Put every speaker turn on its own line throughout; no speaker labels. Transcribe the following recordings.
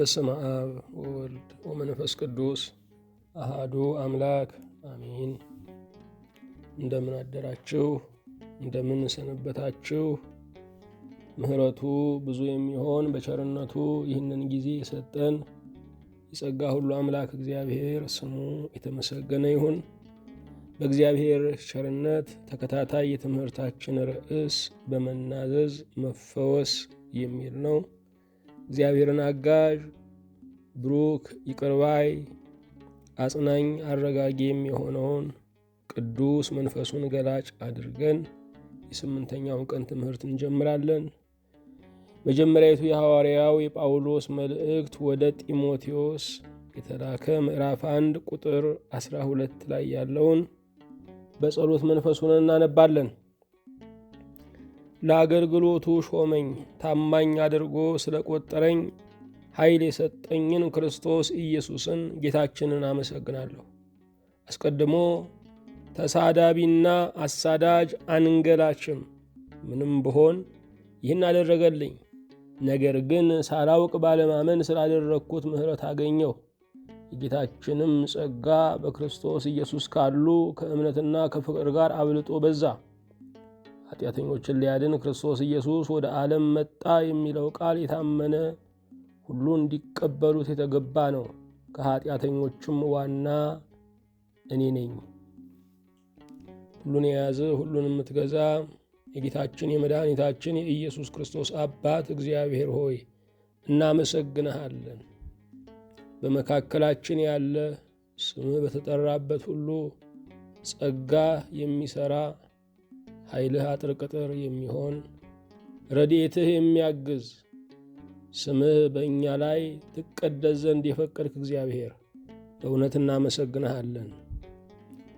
በስመ አብ ወወልድ ወመንፈስ ቅዱስ አሃዱ አምላክ አሜን። እንደምን አደራችሁ? እንደምን ሰነበታችሁ? ምሕረቱ ብዙ የሚሆን በቸርነቱ ይህንን ጊዜ የሰጠን የጸጋ ሁሉ አምላክ እግዚአብሔር ስሙ የተመሰገነ ይሁን። በእግዚአብሔር ቸርነት ተከታታይ የትምህርታችን ርዕስ በመናዘዝ መፈወስ የሚል ነው። እግዚአብሔርን አጋዥ፣ ብሩክ፣ ይቅር ባይ፣ አጽናኝ፣ አረጋጊ የሚሆነውን ቅዱስ መንፈሱን ገላጭ አድርገን የስምንተኛውን ቀን ትምህርት እንጀምራለን። መጀመሪያዊቱ የሐዋርያው የጳውሎስ መልእክት ወደ ጢሞቴዎስ የተላከ ምዕራፍ 1 ቁጥር 12 ላይ ያለውን በጸሎት መንፈሱን እናነባለን። ለአገልግሎቱ ሾመኝ፣ ታማኝ አድርጎ ስለቆጠረኝ ኃይል የሰጠኝን ክርስቶስ ኢየሱስን ጌታችንን አመሰግናለሁ። አስቀድሞ ተሳዳቢና አሳዳጅ አንገላችም ምንም ብሆን ይህን አደረገልኝ። ነገር ግን ሳላውቅ ባለማመን ስላደረግኩት ምሕረት አገኘሁ። የጌታችንም ጸጋ በክርስቶስ ኢየሱስ ካሉ ከእምነትና ከፍቅር ጋር አብልጦ በዛ። ኃጢአተኞችን ሊያድን ክርስቶስ ኢየሱስ ወደ ዓለም መጣ የሚለው ቃል የታመነ ሁሉ እንዲቀበሉት የተገባ ነው። ከኃጢአተኞችም ዋና እኔ ነኝ። ሁሉን የያዘ ሁሉን የምትገዛ የጌታችን የመድኃኒታችን የኢየሱስ ክርስቶስ አባት እግዚአብሔር ሆይ እናመሰግንሃለን። በመካከላችን ያለ ስምህ በተጠራበት ሁሉ ጸጋ የሚሠራ ኃይልህ አጥር ቅጥር የሚሆን ረድኤትህ የሚያግዝ ስምህ በእኛ ላይ ትቀደስ ዘንድ የፈቀድክ እግዚአብሔር በእውነት እናመሰግንሃለን።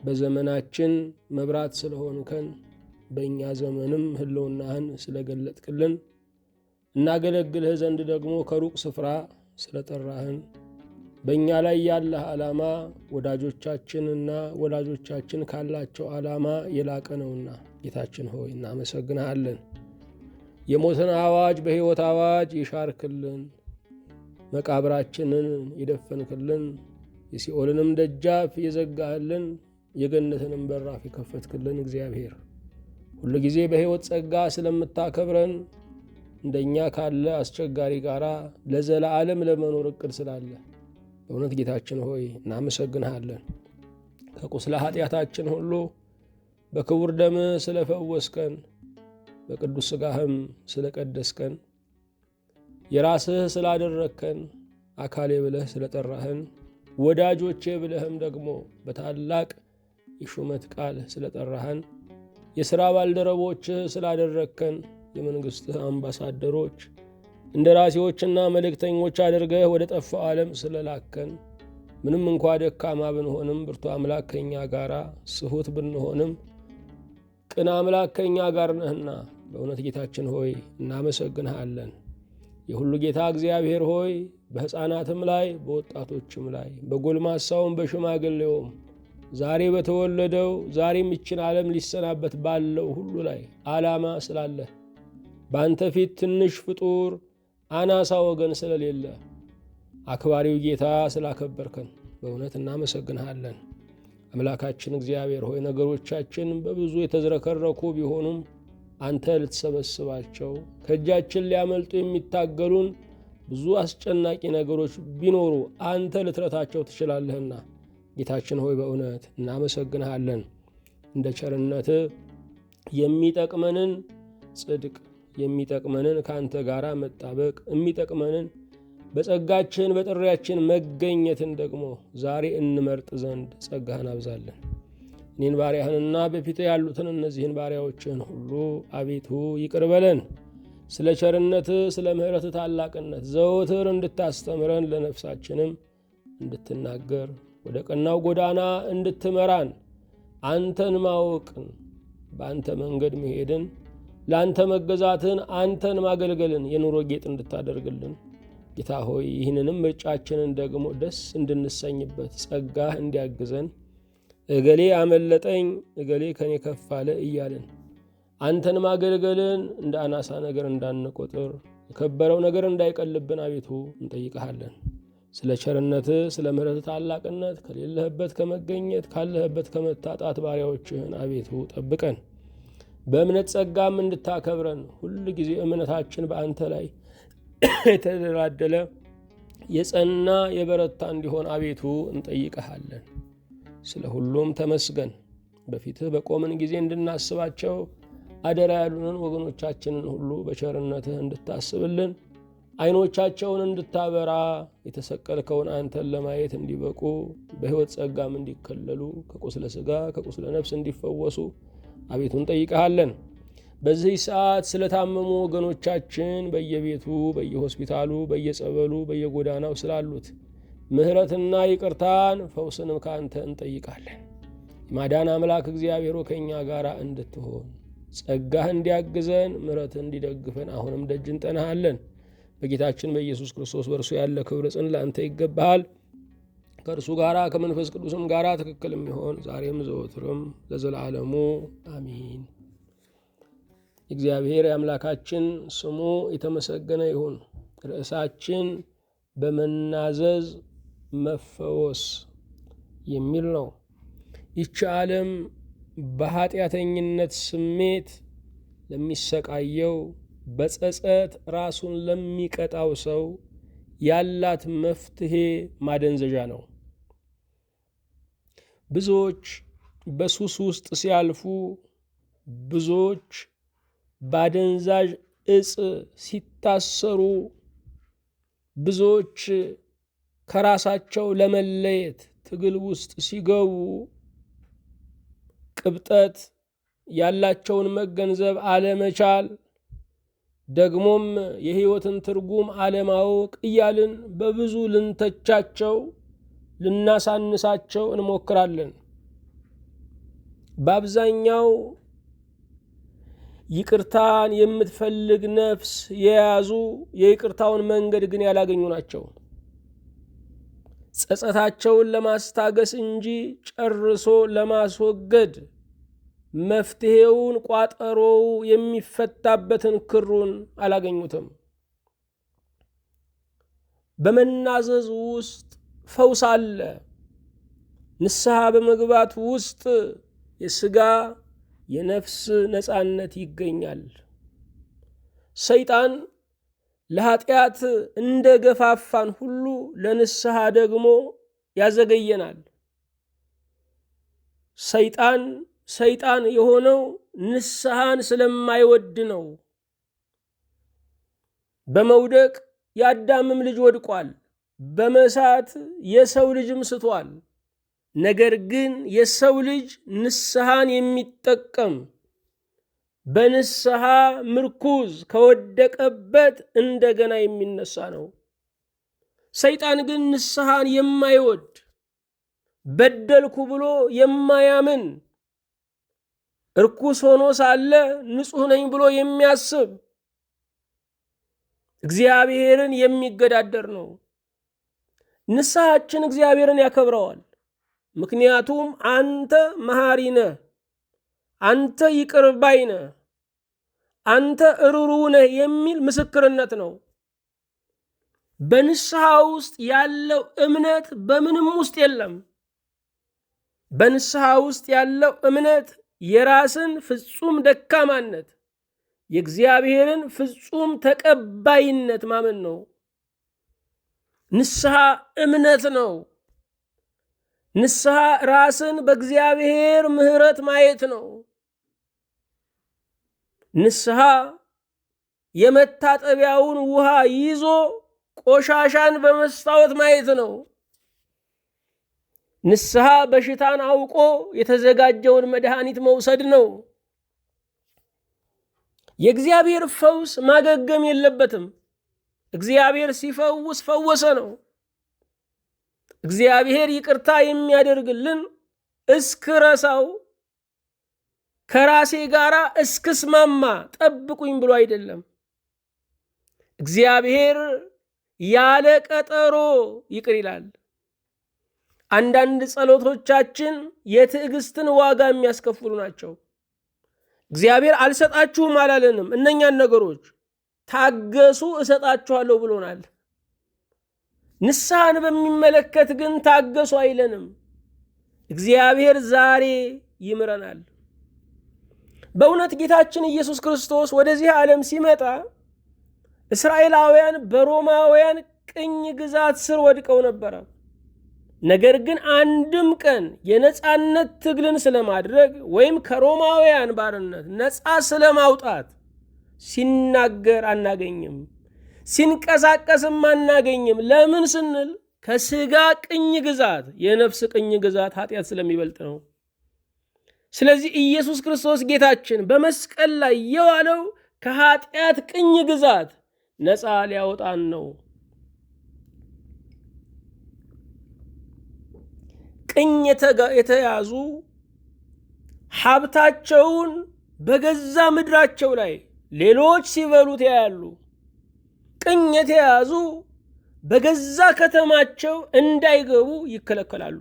በዘመናችን መብራት ስለሆንከን በእኛ ዘመንም ሕልውናህን ስለገለጥክልን እናገለግልህ ዘንድ ደግሞ ከሩቅ ስፍራ ስለጠራህን በእኛ ላይ ያለህ ዓላማ ወዳጆቻችንና ወዳጆቻችን ካላቸው ዓላማ የላቀ ነውና ጌታችን ሆይ እናመሰግንሃለን። የሞትን አዋጅ በሕይወት አዋጅ የሻርክልን፣ መቃብራችንን የደፈንክልን፣ የሲኦልንም ደጃፍ የዘጋህልን፣ የገነትንም በራፍ የከፈትክልን እግዚአብሔር ሁሉ ጊዜ በሕይወት ጸጋ ስለምታከብረን እንደኛ ካለ አስቸጋሪ ጋራ ለዘላለም ለመኖር ዕቅድ ስላለ በእውነት ጌታችን ሆይ እናመሰግንሃለን። ከቁስለ ኃጢአታችን ሁሉ በክቡር ደም ስለፈወስከን፣ በቅዱስ ሥጋህም ስለቀደስከን፣ የራስህ ስላደረግከን፣ አካሌ ብለህ ስለጠራህን፣ ወዳጆቼ ብለህም ደግሞ በታላቅ የሹመት ቃል ስለጠራህን፣ የሥራ ባልደረቦችህ ስላደረግከን፣ የመንግሥትህ አምባሳደሮች እንደራሴዎችና መልእክተኞች አድርገህ ወደ ጠፋው ዓለም ስለላከን፣ ምንም እንኳ ደካማ ብንሆንም ብርቱ አምላክ ከእኛ ጋር፣ ስሁት ብንሆንም ቅን አምላክ ከእኛ ጋር ነህና በእውነት ጌታችን ሆይ እናመሰግንሃለን። የሁሉ ጌታ እግዚአብሔር ሆይ በሕፃናትም ላይ በወጣቶችም ላይ በጎልማሳውም በሽማግሌውም ዛሬ በተወለደው ዛሬም ይችን ዓለም ሊሰናበት ባለው ሁሉ ላይ ዓላማ ስላለህ በአንተ ፊት ትንሽ ፍጡር አናሳ ወገን ስለሌለ አክባሪው ጌታ ስላከበርከን በእውነት እናመሰግንሃለን። አምላካችን እግዚአብሔር ሆይ ነገሮቻችን በብዙ የተዝረከረኩ ቢሆኑም አንተ ልትሰበስባቸው ከእጃችን ሊያመልጡ የሚታገሉን ብዙ አስጨናቂ ነገሮች ቢኖሩ አንተ ልትረታቸው ትችላለህና ጌታችን ሆይ በእውነት እናመሰግንሃለን። እንደ ቸርነት የሚጠቅመንን ጽድቅ የሚጠቅመንን ከአንተ ጋር መጣበቅ የሚጠቅመንን በጸጋችን በጥሪያችን መገኘትን ደግሞ ዛሬ እንመርጥ ዘንድ ጸጋህን አብዛለን። እኔን ባሪያህንና በፊት ያሉትን እነዚህን ባሪያዎችን ሁሉ አቤቱ ይቅር በለን። ስለ ቸርነት ስለ ምሕረት ታላቅነት ዘወትር እንድታስተምረን ለነፍሳችንም እንድትናገር ወደ ቀናው ጎዳና እንድትመራን አንተን ማወቅን በአንተ መንገድ መሄድን ለአንተ መገዛትን አንተን ማገልገልን የኑሮ ጌጥ እንድታደርግልን ጌታ ሆይ ይህንንም ምርጫችንን ደግሞ ደስ እንድንሰኝበት ጸጋህ እንዲያግዘን እገሌ አመለጠኝ እገሌ ከኔ ከፍ አለ እያልን አንተን ማገልገልን እንደ አናሳ ነገር እንዳንቆጥር የከበረው ነገር እንዳይቀልብን አቤቱ እንጠይቀሃለን። ስለ ቸርነትህ ስለ ምሕረት ታላቅነት ከሌለህበት ከመገኘት ካለህበት ከመታጣት ባሪያዎችህን አቤቱ ጠብቀን። በእምነት ጸጋም እንድታከብረን ሁል ጊዜ እምነታችን በአንተ ላይ የተደላደለ የጸና የበረታ እንዲሆን አቤቱ እንጠይቀሃለን። ስለ ሁሉም ተመስገን። በፊትህ በቆምን ጊዜ እንድናስባቸው አደራ ያሉንን ወገኖቻችንን ሁሉ በቸርነትህ እንድታስብልን ዓይኖቻቸውን እንድታበራ የተሰቀልከውን አንተን ለማየት እንዲበቁ በሕይወት ጸጋም እንዲከለሉ ከቁስለ ሥጋ ከቁስለ ነፍስ እንዲፈወሱ አቤቱ እንጠይቀሃለን። በዚህ ሰዓት ስለታመሙ ወገኖቻችን በየቤቱ በየሆስፒታሉ በየጸበሉ በየጎዳናው ስላሉት ምሕረትና ይቅርታን ፈውስንም ከአንተ እንጠይቃለን። የማዳን አምላክ እግዚአብሔር ከእኛ ጋር እንድትሆን ጸጋህ እንዲያግዘን ምሕረትህ እንዲደግፈን አሁንም ደጅ እንጠናሃለን። በጌታችን በኢየሱስ ክርስቶስ በእርሱ ያለ ክብር ጽን ለአንተ ይገባሃል። ከእርሱ ጋር ከመንፈስ ቅዱስም ጋር ትክክል የሚሆን ዛሬም ዘወትርም ለዘላለሙ አሚን። እግዚአብሔር የአምላካችን ስሙ የተመሰገነ ይሁን። ርዕሳችን በመናዘዝ መፈወስ የሚል ነው። ይህች ዓለም በኃጢአተኝነት ስሜት ለሚሰቃየው በጸጸት ራሱን ለሚቀጣው ሰው ያላት መፍትሄ ማደንዘዣ ነው። ብዙዎች በሱስ ውስጥ ሲያልፉ፣ ብዙዎች ባደንዛዥ እጽ ሲታሰሩ፣ ብዙዎች ከራሳቸው ለመለየት ትግል ውስጥ ሲገቡ ቅብጠት፣ ያላቸውን መገንዘብ አለመቻል፣ ደግሞም የሕይወትን ትርጉም አለማወቅ እያልን በብዙ ልንተቻቸው ልናሳንሳቸው እንሞክራለን። በአብዛኛው ይቅርታን የምትፈልግ ነፍስ የያዙ የይቅርታውን መንገድ ግን ያላገኙ ናቸው። ጸጸታቸውን ለማስታገስ እንጂ ጨርሶ ለማስወገድ መፍትሄውን ቋጠሮው የሚፈታበትን ክሩን አላገኙትም። በመናዘዝ ውስጥ ፈውስ አለ። ንስሐ በመግባት ውስጥ የሥጋ የነፍስ ነፃነት ይገኛል። ሰይጣን ለኃጢአት እንደ ገፋፋን ሁሉ ለንስሐ ደግሞ ያዘገየናል። ሰይጣን የሆነው ንስሐን ስለማይወድ ነው። በመውደቅ የአዳምም ልጅ ወድቋል፣ በመሳት የሰው ልጅም ስቷል። ነገር ግን የሰው ልጅ ንስሐን የሚጠቀም በንስሐ ምርኩዝ ከወደቀበት እንደገና የሚነሳ ነው። ሰይጣን ግን ንስሐን የማይወድ በደልኩ ብሎ የማያምን እርኩስ ሆኖ ሳለ ንጹሕ ነኝ ብሎ የሚያስብ እግዚአብሔርን የሚገዳደር ነው። ንስሐችን እግዚአብሔርን ያከብረዋል። ምክንያቱም አንተ መሐሪ ነህ፣ አንተ ይቅር ባይ ነህ፣ አንተ ርኅሩህ ነህ የሚል ምስክርነት ነው። በንስሐ ውስጥ ያለው እምነት በምንም ውስጥ የለም። በንስሐ ውስጥ ያለው እምነት የራስን ፍጹም ደካማነት፣ የእግዚአብሔርን ፍጹም ተቀባይነት ማመን ነው። ንስሐ እምነት ነው። ንስሐ ራስን በእግዚአብሔር ምሕረት ማየት ነው። ንስሐ የመታጠቢያውን ውሃ ይዞ ቆሻሻን በመስታወት ማየት ነው። ንስሐ በሽታን አውቆ የተዘጋጀውን መድኃኒት መውሰድ ነው። የእግዚአብሔር ፈውስ ማገገም የለበትም። እግዚአብሔር ሲፈውስ ፈወሰ ነው። እግዚአብሔር ይቅርታ የሚያደርግልን እስክረሳው ከራሴ ጋር እስክስማማ ጠብቁኝ ብሎ አይደለም። እግዚአብሔር ያለ ቀጠሮ ይቅር ይላል። አንዳንድ ጸሎቶቻችን የትዕግስትን ዋጋ የሚያስከፍሉ ናቸው። እግዚአብሔር አልሰጣችሁም አላለንም እነኛን ነገሮች። ታገሱ እሰጣችኋለሁ ብሎናል። ንስሐን በሚመለከት ግን ታገሱ አይለንም። እግዚአብሔር ዛሬ ይምረናል። በእውነት ጌታችን ኢየሱስ ክርስቶስ ወደዚህ ዓለም ሲመጣ እስራኤላውያን በሮማውያን ቅኝ ግዛት ስር ወድቀው ነበረ። ነገር ግን አንድም ቀን የነፃነት ትግልን ስለማድረግ ወይም ከሮማውያን ባርነት ነፃ ስለማውጣት ሲናገር አናገኝም፣ ሲንቀሳቀስም አናገኝም። ለምን ስንል ከስጋ ቅኝ ግዛት የነፍስ ቅኝ ግዛት ኃጢአት ስለሚበልጥ ነው። ስለዚህ ኢየሱስ ክርስቶስ ጌታችን በመስቀል ላይ የዋለው ከኃጢአት ቅኝ ግዛት ነፃ ሊያወጣን ነው። ቅኝ የተያዙ ሀብታቸውን በገዛ ምድራቸው ላይ ሌሎች ሲበሉት ያያሉ። ቅኝ የተያዙ በገዛ ከተማቸው እንዳይገቡ ይከለከላሉ።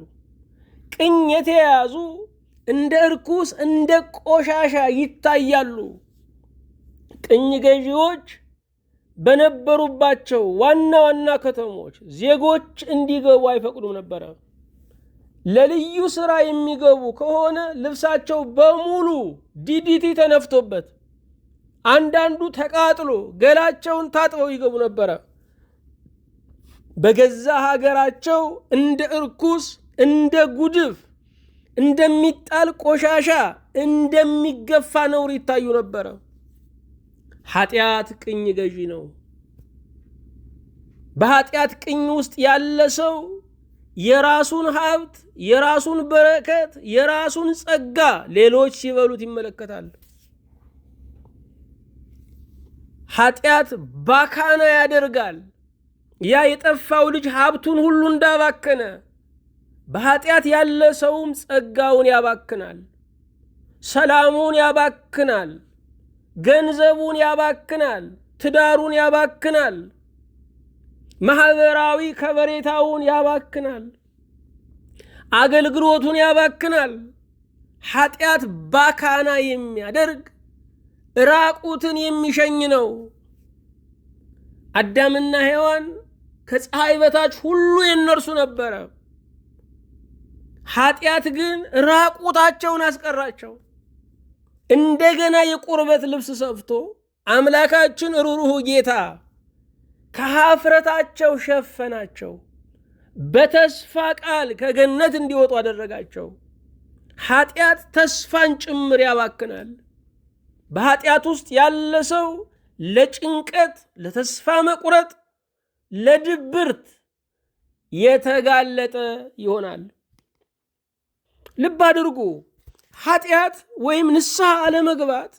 ቅኝ የተያዙ እንደ እርኩስ እንደ ቆሻሻ ይታያሉ። ቅኝ ገዢዎች በነበሩባቸው ዋና ዋና ከተሞች ዜጎች እንዲገቡ አይፈቅዱም ነበረ። ለልዩ ሥራ የሚገቡ ከሆነ ልብሳቸው በሙሉ ዲዲቲ ተነፍቶበት፣ አንዳንዱ ተቃጥሎ ገላቸውን ታጥበው ይገቡ ነበረ። በገዛ ሀገራቸው እንደ እርኩስ እንደ ጉድፍ እንደሚጣል ቆሻሻ እንደሚገፋ ነውር ይታዩ ነበረ። ኃጢአት ቅኝ ገዢ ነው። በኃጢአት ቅኝ ውስጥ ያለ ሰው የራሱን ሀብት፣ የራሱን በረከት፣ የራሱን ጸጋ ሌሎች ሲበሉት ይመለከታል። ኃጢአት ባካና ያደርጋል። ያ የጠፋው ልጅ ሀብቱን ሁሉ እንዳባከነ በኃጢአት ያለ ሰውም ጸጋውን ያባክናል፣ ሰላሙን ያባክናል፣ ገንዘቡን ያባክናል፣ ትዳሩን ያባክናል፣ ማህበራዊ ከበሬታውን ያባክናል፣ አገልግሎቱን ያባክናል። ኃጢአት ባካና የሚያደርግ ራቁትን የሚሸኝ ነው። አዳምና ሔዋን ከፀሐይ በታች ሁሉ የነርሱ ነበረ። ኃጢአት ግን ራቁታቸውን አስቀራቸው። እንደገና የቁርበት ልብስ ሰፍቶ አምላካችን ሩሩሁ ጌታ ከኀፍረታቸው ሸፈናቸው። በተስፋ ቃል ከገነት እንዲወጡ አደረጋቸው። ኃጢአት ተስፋን ጭምር ያባክናል። በኃጢአት ውስጥ ያለ ሰው ለጭንቀት፣ ለተስፋ መቁረጥ፣ ለድብርት የተጋለጠ ይሆናል። ልብ አድርጉ። ኃጢአት ወይም ንስሐ አለመግባት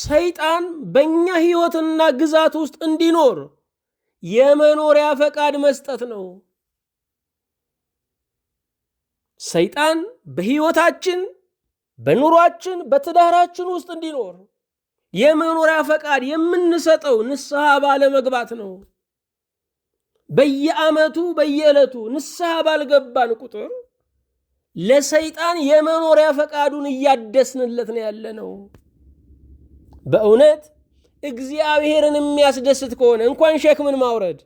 ሰይጣን በእኛ ሕይወትና ግዛት ውስጥ እንዲኖር የመኖሪያ ፈቃድ መስጠት ነው። ሰይጣን በሕይወታችን፣ በኑሯችን፣ በትዳራችን ውስጥ እንዲኖር የመኖሪያ ፈቃድ የምንሰጠው ንስሐ ባለመግባት ነው። በየዓመቱ በየዕለቱ ንስሐ ባልገባን ቁጥር ለሰይጣን የመኖሪያ ፈቃዱን እያደስንለት ነው ያለ ነው። በእውነት እግዚአብሔርን የሚያስደስት ከሆነ እንኳን ሸክምን ማውረድ፣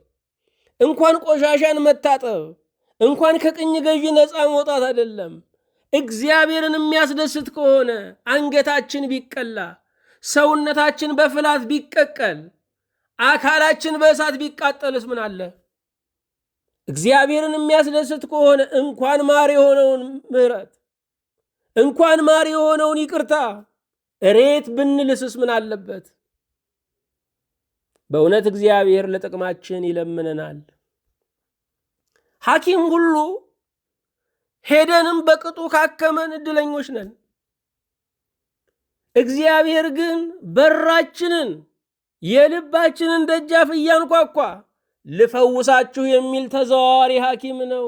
እንኳን ቆሻሻን መታጠብ፣ እንኳን ከቅኝ ገዢ ነፃ መውጣት አይደለም፣ እግዚአብሔርን የሚያስደስት ከሆነ አንገታችን ቢቀላ፣ ሰውነታችን በፍላት ቢቀቀል፣ አካላችን በእሳት ቢቃጠልስ ምን አለ? እግዚአብሔርን የሚያስደስት ከሆነ እንኳን ማር የሆነውን ምሕረት፣ እንኳን ማር የሆነውን ይቅርታ እሬት ብንልስስ ምን አለበት? በእውነት እግዚአብሔር ለጥቅማችን ይለምነናል። ሐኪም ሁሉ ሄደንም በቅጡ ካከመን እድለኞች ነን። እግዚአብሔር ግን በራችንን የልባችንን ደጃፍ እያንኳኳ ልፈውሳችሁ የሚል ተዘዋዋሪ ሐኪም ነው።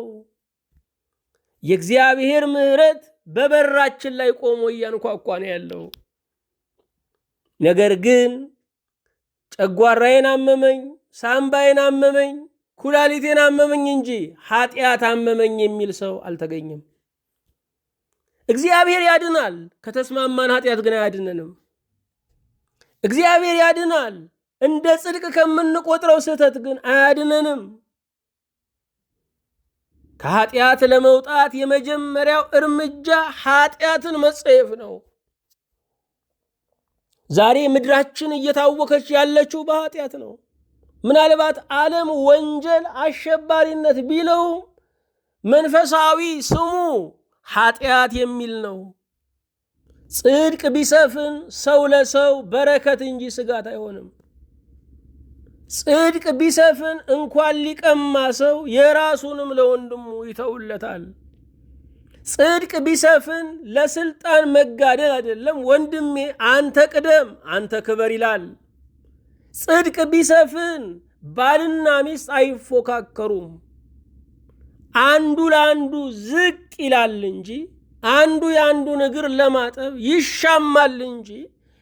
የእግዚአብሔር ምሕረት በበራችን ላይ ቆሞ እያንኳኳ ነው ያለው። ነገር ግን ጨጓራዬን አመመኝ፣ ሳምባዬን አመመኝ፣ ኩላሊቴን አመመኝ እንጂ ኃጢአት አመመኝ የሚል ሰው አልተገኘም። እግዚአብሔር ያድናል። ከተስማማን ኃጢአት ግን አያድነንም። እግዚአብሔር ያድናል። እንደ ጽድቅ ከምንቆጥረው ስህተት ግን አያድነንም። ከኃጢአት ለመውጣት የመጀመሪያው እርምጃ ኃጢአትን መጸየፍ ነው። ዛሬ ምድራችን እየታወከች ያለችው በኃጢአት ነው። ምናልባት ዓለም ወንጀል፣ አሸባሪነት ቢለውም መንፈሳዊ ስሙ ኃጢአት የሚል ነው። ጽድቅ ቢሰፍን ሰው ለሰው በረከት እንጂ ስጋት አይሆንም። ጽድቅ ቢሰፍን እንኳን ሊቀማ ሰው የራሱንም ለወንድሙ ይተውለታል። ጽድቅ ቢሰፍን ለስልጣን መጋደል አይደለም፣ ወንድሜ አንተ ቅደም፣ አንተ ክበር ይላል። ጽድቅ ቢሰፍን ባልና ሚስት አይፎካከሩም፣ አንዱ ለአንዱ ዝቅ ይላል እንጂ አንዱ የአንዱን እግር ለማጠብ ይሻማል እንጂ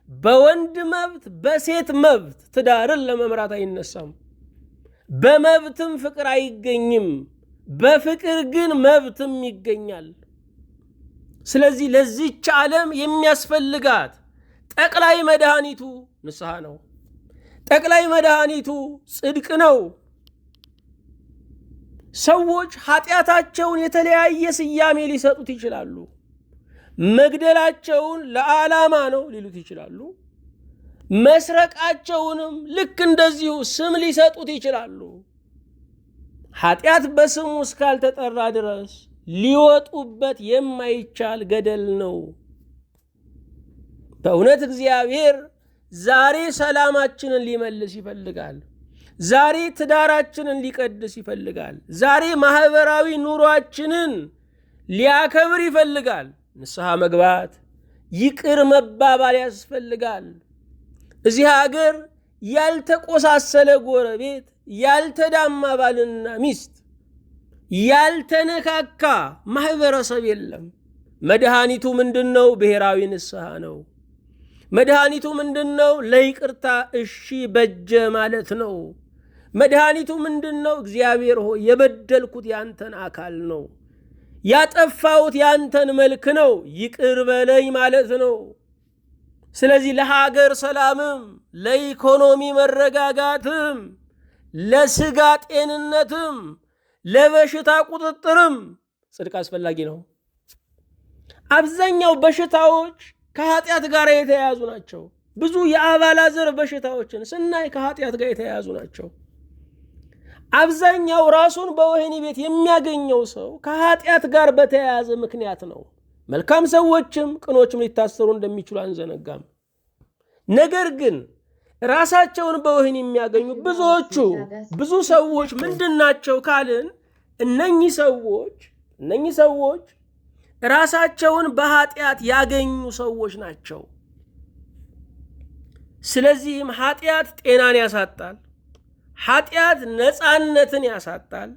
በወንድ መብት በሴት መብት ትዳርን ለመምራት አይነሳም። በመብትም ፍቅር አይገኝም፣ በፍቅር ግን መብትም ይገኛል። ስለዚህ ለዚች ዓለም የሚያስፈልጋት ጠቅላይ መድኃኒቱ ንስሐ ነው። ጠቅላይ መድኃኒቱ ጽድቅ ነው። ሰዎች ኃጢአታቸውን የተለያየ ስያሜ ሊሰጡት ይችላሉ። መግደላቸውን ለዓላማ ነው ሊሉት ይችላሉ። መስረቃቸውንም ልክ እንደዚሁ ስም ሊሰጡት ይችላሉ። ኃጢአት በስሙ እስካልተጠራ ድረስ ሊወጡበት የማይቻል ገደል ነው። በእውነት እግዚአብሔር ዛሬ ሰላማችንን ሊመልስ ይፈልጋል። ዛሬ ትዳራችንን ሊቀድስ ይፈልጋል። ዛሬ ማህበራዊ ኑሯችንን ሊያከብር ይፈልጋል። ንስሐ መግባት፣ ይቅር መባባል ያስፈልጋል። እዚህ ሀገር ያልተቆሳሰለ ጎረቤት፣ ያልተዳማ ባልና ሚስት፣ ያልተነካካ ማህበረሰብ የለም። መድኃኒቱ ምንድነው? ብሔራዊ ንስሐ ነው። መድኃኒቱ ምንድነው? ለይቅርታ እሺ በጀ ማለት ነው። መድኃኒቱ ምንድነው? እግዚአብሔር ሆይ የበደልኩት ያንተን አካል ነው፣ ያጠፋሁት ያንተን መልክ ነው፣ ይቅር በለኝ ማለት ነው። ስለዚህ ለሀገር ሰላምም፣ ለኢኮኖሚ መረጋጋትም፣ ለስጋ ጤንነትም፣ ለበሽታ ቁጥጥርም ጽድቅ አስፈላጊ ነው። አብዛኛው በሽታዎች ከኃጢአት ጋር የተያያዙ ናቸው። ብዙ የአባላዘር በሽታዎችን ስናይ ከኃጢአት ጋር የተያያዙ ናቸው። አብዛኛው ራሱን በወህኒ ቤት የሚያገኘው ሰው ከኃጢአት ጋር በተያያዘ ምክንያት ነው። መልካም ሰዎችም ቅኖችም ሊታሰሩ እንደሚችሉ አንዘነጋም። ነገር ግን ራሳቸውን በወህኒ የሚያገኙ ብዙ ሰዎች ምንድናቸው ካልን እነኚህ ሰዎች ራሳቸውን በኃጢአት ያገኙ ሰዎች ናቸው። ስለዚህም ኃጢአት ጤናን ያሳጣል። ኃጢአት ነፃነትን ያሳጣል።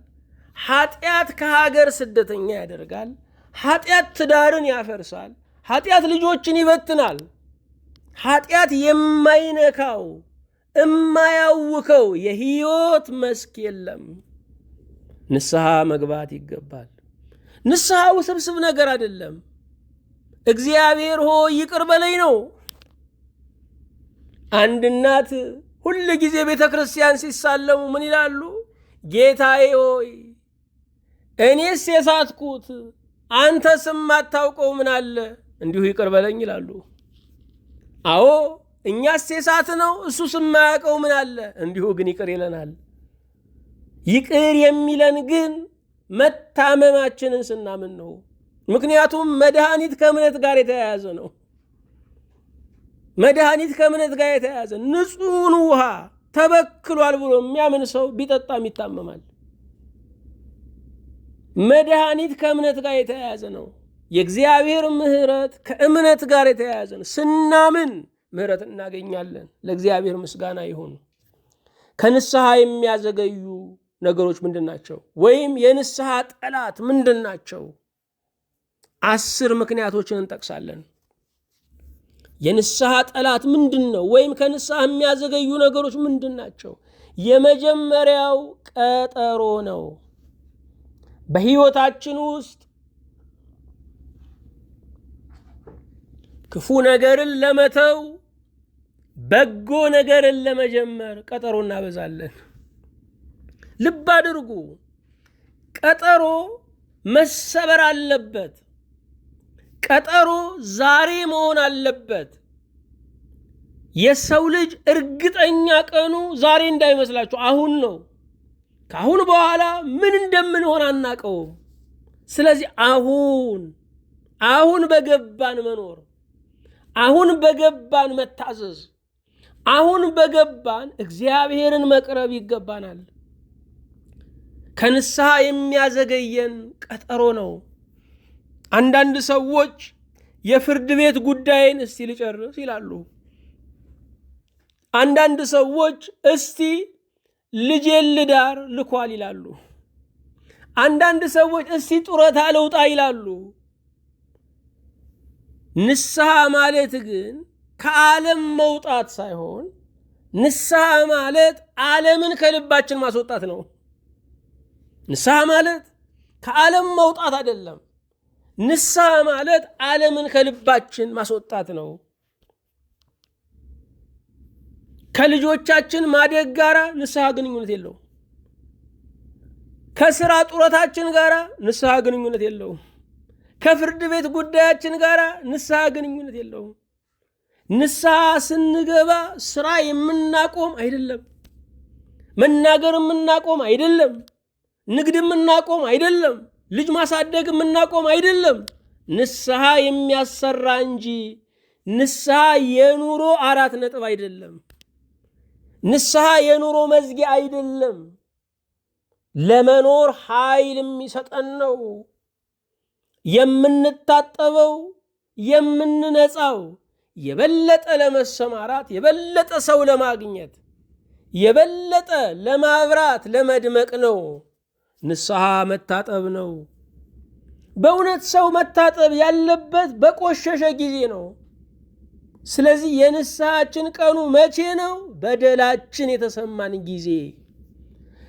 ኃጢአት ከሀገር ስደተኛ ያደርጋል። ኃጢአት ትዳርን ያፈርሳል። ኃጢአት ልጆችን ይበትናል። ኃጢአት የማይነካው የማያውከው የህይወት መስክ የለም። ንስሐ መግባት ይገባል። ንስሐ ውስብስብ ነገር አይደለም። እግዚአብሔር ሆይ ይቅር በለኝ ነው። አንድ እናት ሁል ጊዜ ቤተ ክርስቲያን ሲሳለሙ ምን ይላሉ? ጌታዬ ሆይ እኔስ የሳትኩት አንተስ የማታውቀው ምን አለ? እንዲሁ ይቅር በለኝ ይላሉ። አዎ እኛስ የሳትነው እሱስ የማያውቀው ምን አለ? እንዲሁ ግን ይቅር ይለናል። ይቅር የሚለን ግን መታመማችንን ስናምን ነው። ምክንያቱም መድኃኒት ከእምነት ጋር የተያያዘ ነው። መድኃኒት ከእምነት ጋር የተያያዘ ንጹሕን ውሃ ተበክሏል ብሎ የሚያምን ሰው ቢጠጣም ይታመማል። መድኃኒት ከእምነት ጋር የተያያዘ ነው። የእግዚአብሔር ምሕረት ከእምነት ጋር የተያያዘ ነው። ስናምን ምሕረት እናገኛለን። ለእግዚአብሔር ምስጋና ይሁን። ከንስሐ የሚያዘገዩ ነገሮች ምንድን ናቸው? ወይም የንስሐ ጠላት ምንድን ናቸው? 10 ምክንያቶችን እንጠቅሳለን። የንስሐ ጠላት ምንድን ነው? ወይም ከንስሐ የሚያዘገዩ ነገሮች ምንድን ናቸው? የመጀመሪያው ቀጠሮ ነው። በሕይወታችን ውስጥ ክፉ ነገርን ለመተው በጎ ነገርን ለመጀመር ቀጠሮ እናበዛለን። ልብ አድርጉ፣ ቀጠሮ መሰበር አለበት። ቀጠሮ ዛሬ መሆን አለበት። የሰው ልጅ እርግጠኛ ቀኑ ዛሬ እንዳይመስላችሁ አሁን ነው። ከአሁን በኋላ ምን እንደምንሆን አናቀውም። ስለዚህ አሁን በገባን መኖር፣ አሁን በገባን መታዘዝ፣ አሁን በገባን እግዚአብሔርን መቅረብ ይገባናል። ከንስሐ የሚያዘገየን ቀጠሮ ነው። አንዳንድ ሰዎች የፍርድ ቤት ጉዳይን እስቲ ልጨርስ ይላሉ። አንዳንድ ሰዎች እስቲ ልጄን ልዳር ልኳል ይላሉ። አንዳንድ ሰዎች እስቲ ጡረታ ልውጣ ይላሉ። ንስሐ ማለት ግን ከዓለም መውጣት ሳይሆን ንስሐ ማለት ዓለምን ከልባችን ማስወጣት ነው። ንስሐ ማለት ከዓለም መውጣት አይደለም። ንስሐ ማለት ዓለምን ከልባችን ማስወጣት ነው። ከልጆቻችን ማደግ ጋራ ንስሐ ግንኙነት የለውም። ከስራ ጡረታችን ጋራ ንስሐ ግንኙነት የለውም። ከፍርድ ቤት ጉዳያችን ጋራ ንስሐ ግንኙነት የለውም። ንስሐ ስንገባ ስራ የምናቆም አይደለም። መናገር የምናቆም አይደለም። ንግድ የምናቆም አይደለም። ልጅ ማሳደግ የምናቆም አይደለም። ንስሐ የሚያሰራ እንጂ ንስሐ የኑሮ 4 ነጥብ አይደለም። ንስሐ የኑሮ መዝጊያ አይደለም። ለመኖር ኃይል የሚሰጠን ነው። የምንታጠበው የምንነጻው የበለጠ ለመሰማራት፣ የበለጠ ሰው ለማግኘት፣ የበለጠ ለማብራት ለመድመቅ ነው። ንስሐ መታጠብ ነው። በእውነት ሰው መታጠብ ያለበት በቆሸሸ ጊዜ ነው። ስለዚህ የንስሐችን ቀኑ መቼ ነው? በደላችን የተሰማን ጊዜ፣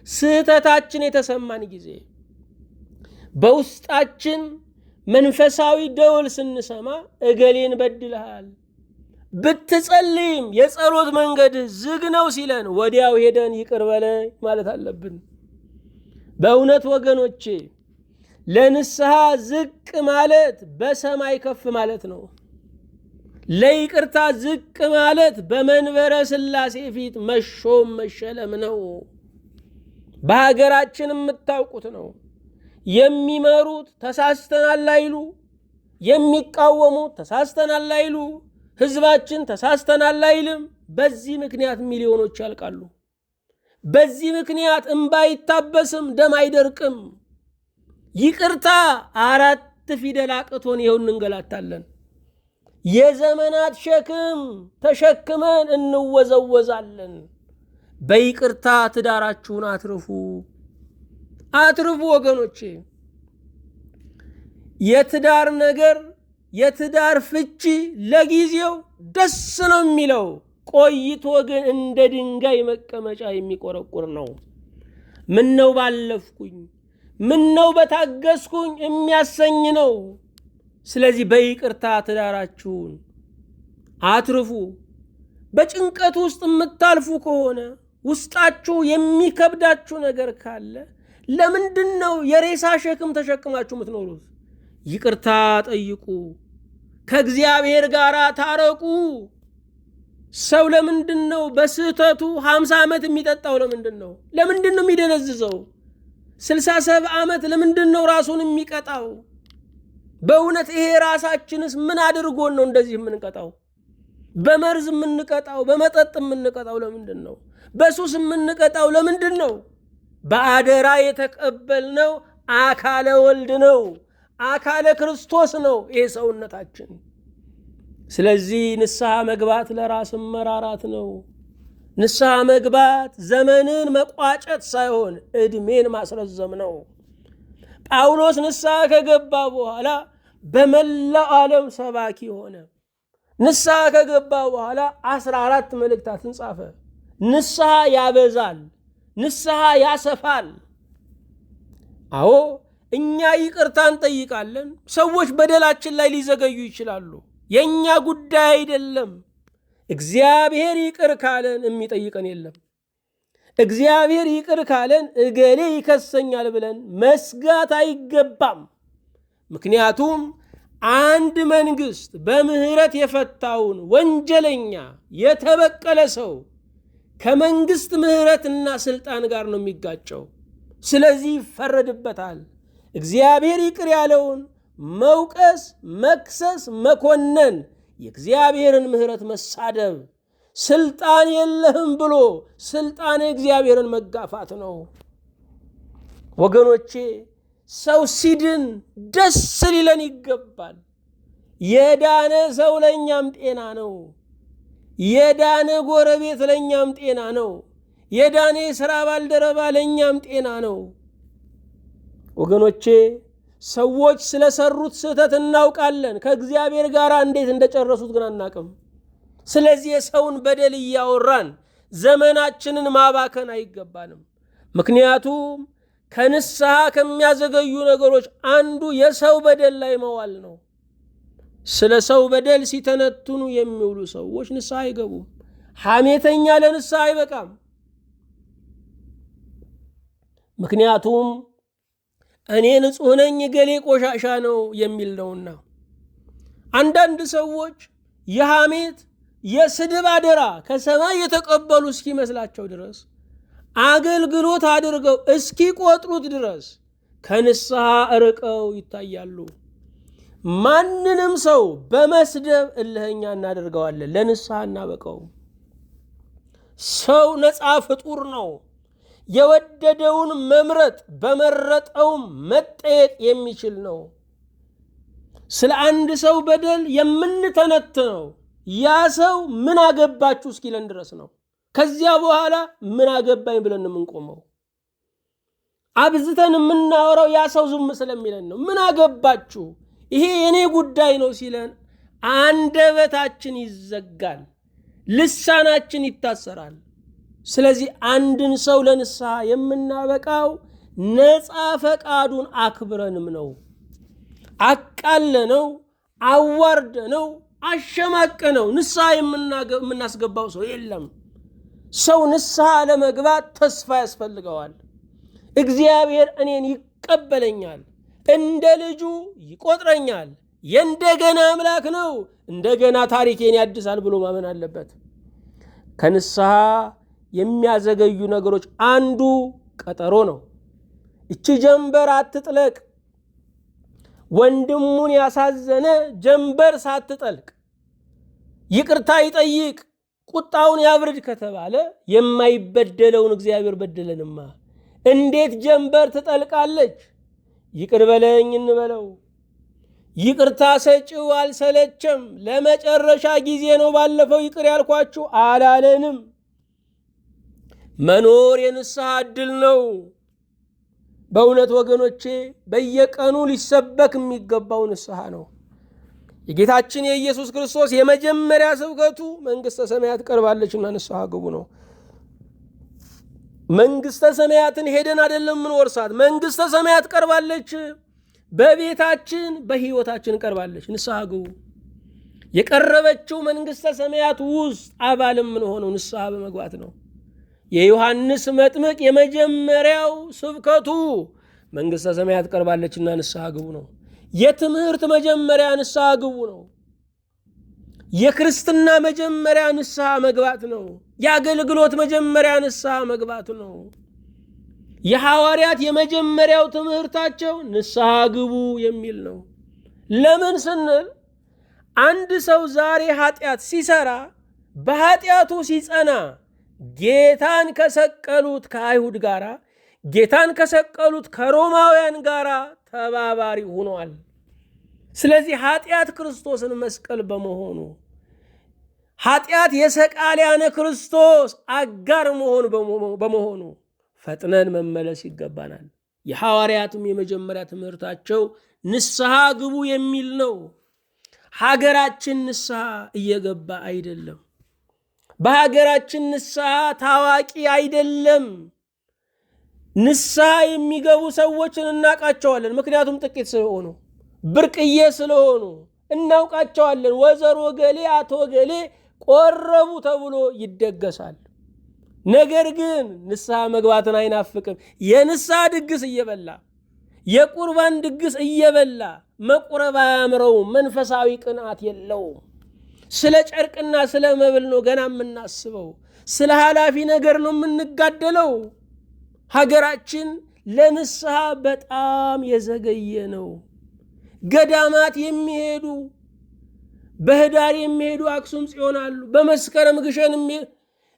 ስህተታችን የተሰማን ጊዜ፣ በውስጣችን መንፈሳዊ ደወል ስንሰማ እገሌን በድልሃል፣ ብትጸልይም የጸሎት መንገድ ዝግ ነው ሲለን ወዲያው ሄደን ይቅር በለኝ ማለት አለብን። በእውነት ወገኖቼ ለንስሐ ዝቅ ማለት በሰማይ ከፍ ማለት ነው። ለይቅርታ ዝቅ ማለት በመንበረ ሥላሴ ፊት መሾም መሸለም ነው። በሀገራችን የምታውቁት ነው። የሚመሩት ተሳስተናል አይሉ፣ የሚቃወሙት ተሳስተናል አይሉ፣ ህዝባችን ተሳስተናል አይልም። በዚህ ምክንያት ሚሊዮኖች ያልቃሉ። በዚህ ምክንያት እንባ አይታበስም፣ ደም አይደርቅም። ይቅርታ 4 ፊደል አቅቶን ይኸው እንንገላታለን። የዘመናት ሸክም ተሸክመን እንወዘወዛለን። በይቅርታ ትዳራችሁን አትርፉ ወገኖቼ። የትዳር ነገር፣ የትዳር ፍቺ ለጊዜው ደስ ነው የሚለው፣ ቆይቶ ግን እንደ ድንጋይ መቀመጫ የሚቆረቁር ነው። ምነው ባለፍኩኝ፣ ምነው በታገስኩኝ የሚያሰኝ ነው። ስለዚህ በይቅርታ ትዳራችሁን አትርፉ። በጭንቀት ውስጥ የምታልፉ ከሆነ፣ ውስጣችሁ የሚከብዳችሁ ነገር ካለ ለምንድን ነው የሬሳ ሸክም ተሸክማችሁ የምትኖሩት? ይቅርታ ጠይቁ። ከእግዚአብሔር ጋር ታረቁ። ሰው ለምንድን ነው በስህተቱ 50 ዓመት የሚጠጣው? ለምንድን ነው የሚደነዝዘው? 67 ዓመት ለምንድን ነው ራሱን የሚቀጣው? በእውነት ይሄ ራሳችንስ ምን አድርጎን ነው እንደዚህ የምንቀጣው? በመርዝ የምንቀጣው፣ በመጠጥ የምንቀጣው ለምንድን ነው? በሱስ የምንቀጣው ለምንድን ነው? በአደራ የተቀበልነው አካለ ወልድ ነው፣ አካለ ክርስቶስ ነው ይሄ ሰውነታችን። ስለዚህ ንስሐ መግባት ለራስ መራራት ነው። ንስሐ መግባት ዘመንን መቋጨት ሳይሆን ዕድሜን ማስረዘም ነው። ጳውሎስ ንስሐ ከገባ በኋላ በመላው ዓለም ሰባኪ ሆነ። ንስሐ ከገባ በኋላ 14 መልእክታትን ጻፈ። ንስሐ ያበዛል፣ ንስሐ ያሰፋል። አዎ እኛ ይቅርታ እንጠይቃለን። ሰዎች በደላችን ላይ ሊዘገዩ ይችላሉ። የኛ ጉዳይ አይደለም። እግዚአብሔር ይቅር ካለን የሚጠይቀን የለም። እግዚአብሔር ይቅር ካለን እገሌ ይከሰኛል ብለን መስጋት አይገባም። ምክንያቱም አንድ መንግስት በምህረት የፈታውን ወንጀለኛ የተበቀለ ሰው ከመንግስት ምህረትና ስልጣን ጋር ነው የሚጋጨው። ስለዚህ ይፈረድበታል። እግዚአብሔር ይቅር ያለውን መውቀስ፣ መክሰስ፣ መኮነን የእግዚአብሔርን ምህረት መሳደብ፣ ስልጣን የለህም ብሎ ስልጣን እግዚአብሔርን መጋፋት ነው። ወገኖቼ ሰው ሲድን ደስ ሊለን ይገባል። የዳነ ሰው ለእኛም ጤና ነው። የዳነ ጎረቤት ለእኛም ጤና ነው። የዳነ የሥራ ባልደረባ ለእኛም ጤና ነው። ወገኖቼ ሰዎች ስለሰሩት ስህተት እናውቃለን። ከእግዚአብሔር ጋር እንዴት እንደጨረሱት ግን አናቅም። ስለዚህ የሰውን በደል እያወራን ዘመናችንን ማባከን አይገባንም። ምክንያቱም ከንስሐ ከሚያዘገዩ ነገሮች አንዱ የሰው በደል ላይ መዋል ነው። ስለ ሰው በደል ሲተነትኑ የሚውሉ ሰዎች ንስሐ አይገቡም። ሐሜተኛ ለንስሐ አይበቃም። ምክንያቱም እኔ ንጹሕ ነኝ እገሌ ቆሻሻ ነው የሚል ነውና። አንዳንድ ሰዎች የሐሜት የስድብ አደራ ከሰማይ የተቀበሉ እስኪመስላቸው ድረስ አገልግሎት አድርገው እስኪቆጥሩት ድረስ ከንስሐ ርቀው ይታያሉ። ማንንም ሰው በመስደብ እልህኛ እናደርገዋለን፣ ለንስሐ እናበቀው። ሰው ነፃ ፍጡር ነው። የወደደውን መምረጥ በመረጠውም መጠየቅ የሚችል ነው። ስለ አንድ ሰው በደል የምንተነትነው ያ ሰው ምን አገባችሁ እስኪለን ድረስ ነው። ከዚያ በኋላ ምን አገባኝ ብለን የምንቆመው። አብዝተን የምናወራው ያ ሰው ዝም ስለሚለን ነው። ምን አገባችሁ ይሄ የኔ ጉዳይ ነው ሲለን አንደበታችን ይዘጋል፣ ልሳናችን ይታሰራል። ስለዚህ አንድን ሰው ለንስሐ የምናበቃው ነፃ ፈቃዱን አክብረንም ነው። አቃለነው፣ አዋርደነው፣ አሸማቀነው ንስሐ የምናስገባው ሰው የለም። ሰው ንስሐ ለመግባት ተስፋ ያስፈልገዋል። እግዚአብሔር እኔን ይቀበለኛል፣ እንደ ልጁ ይቆጥረኛል፣ የእንደገና አምላክ ነው፣ እንደገና ታሪኬን ያድሳል ብሎ ማመን አለበት። ከንስሐ የሚያዘገዩ ነገሮች አንዱ ቀጠሮ ነው። እቺ ጀንበር አትጥለቅ። ወንድሙን ያሳዘነ ጀንበር ሳትጠልቅ ይቅርታ ይጠይቅ፣ ቁጣውን ያብርድ ከተባለ የማይበደለውን እግዚአብሔር በደለንማ እንዴት ጀንበር ትጠልቃለች? ይቅር በለኝ እንበለው። ይቅርታ ሰጪው አልሰለቸም። ለመጨረሻ ጊዜ ነው ባለፈው ይቅር ያልኳችሁ አላለንም። መኖር የንስሐ ዕድል ነው። በእውነት ወገኖቼ በየቀኑ ሊሰበክ የሚገባው ንስሐ ነው። የጌታችን የኢየሱስ ክርስቶስ የመጀመሪያ ስብከቱ መንግሥተ ሰማያት ቀርባለችና ንስሐ ግቡ ነው። መንግሥተ ሰማያትን ሄደን አይደለም የምንወርሳት። መንግሥተ ሰማያት ቀርባለች፣ በቤታችን በሕይወታችን ቀርባለች። ንስሐ ግቡ። የቀረበችው መንግሥተ ሰማያት ውስጥ አባል የምንሆነው ንስሐ በመግባት ነው። የዮሐንስ መጥምቅ የመጀመሪያው ስብከቱ መንግሥተ ሰማያት ቀርባለችና ንስሐ ግቡ ነው። የትምህርት መጀመሪያ ንስሐ ግቡ ነው። የክርስትና መጀመሪያ ንስሐ መግባት ነው። የአገልግሎት መጀመሪያ ንስሐ መግባት ነው። የሐዋርያት የመጀመሪያው ትምህርታቸው ንስሐ ግቡ የሚል ነው። ለምን ስንል አንድ ሰው ዛሬ ኃጢአት ሲሰራ በኃጢአቱ ሲጸና ጌታን ከሰቀሉት ከአይሁድ ጋር ጌታን ከሰቀሉት ከሮማውያን ጋር ተባባሪ ሆኗል። ስለዚህ ኃጢአት ክርስቶስን መስቀል በመሆኑ ኃጢአት የሰቃልያነ ክርስቶስ አጋር በመሆኑ ፈጥነን መመለስ ይገባናል። የሐዋርያትም የመጀመሪያ ትምህርታቸው ንስሐ ግቡ የሚል ነው። ሀገራችን ንስሐ እየገባ አይደለም። በሀገራችን ንስሐ ታዋቂ አይደለም። ንስሐ የሚገቡ ሰዎችን እናውቃቸዋለን። ምክንያቱም ጥቂት ስለሆኑ፣ ብርቅዬ ስለሆኑ እናውቃቸዋለን። ወይዘሮ ገሌ፣ አቶ ገሌ ቆረቡ ተብሎ ይደገሳል። ነገር ግን ንስሐ መግባትን አይናፍቅም። የንስሐ ድግስ እየበላ የቁርባን ድግስ እየበላ መቁረብ አያምረውም። መንፈሳዊ ቅንዓት የለውም። ስለ ጨርቅና ስለ መብል ነው ገና የምናስበው። ስለ ኃላፊ ነገር ነው የምንጋደለው። ሀገራችን ለንስሐ በጣም የዘገየ ነው። ገዳማት የሚሄዱ በህዳር የሚሄዱ አክሱም ጽዮን አሉ። በመስከረም ግሸን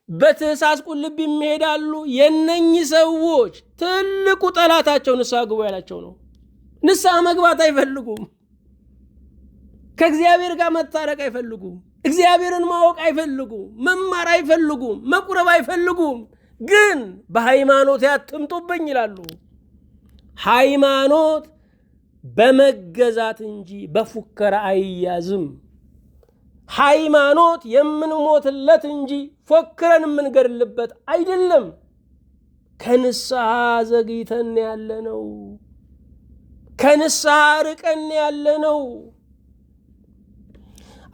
በትህሳስ ቁልቢ የሚሄዳሉ። የነኚህ ሰዎች ትልቁ ጠላታቸው ንስሐ ግቡ ያላቸው ነው። ንስሐ መግባት አይፈልጉም። ከእግዚአብሔር ጋር መታረቅ አይፈልጉም። እግዚአብሔርን ማወቅ አይፈልጉም። መማር አይፈልጉም። መቁረብ አይፈልጉም። ግን በሃይማኖት ያትምጡብኝ ይላሉ። ሃይማኖት በመገዛት እንጂ በፉከራ አይያዝም። ሃይማኖት የምንሞትለት እንጂ ፎክረን የምንገድልበት አይደለም። ከንስሐ ዘግይተን ያለነው፣ ከንስሐ ርቀን ያለነው።